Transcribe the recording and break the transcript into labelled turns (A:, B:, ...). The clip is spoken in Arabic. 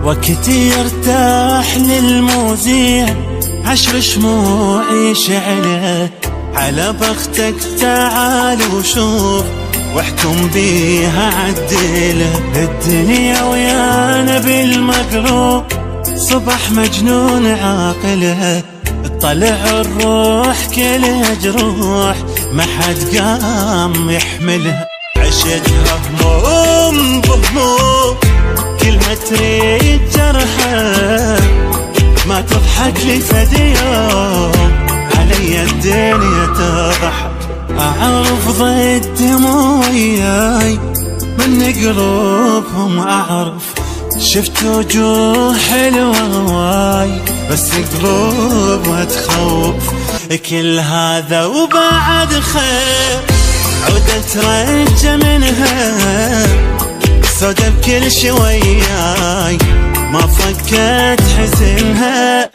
A: وقتي يرتاح للموزيع، 10 شموعي شعله على بختك. تعال وشوف واحكم بيها عدله. الدنيا ويانا بالمقلوب، صبح مجنون عاقله. طلع الروح كلها جروح، ما حد قام يحملها. عشتها هموم بهموم، كل ما تريد جرحه. ما تضحك لي فد يوم، علي الدنيا تضحك. أعرف ضد دموعي من قلوبهم أعرف. شفت وجوه حلوة واي، بس قلوب ما تخوف. كل هذا وبعد خير، عودة ترجى منها. سودا بكل شوياي، ما فكت حزنها.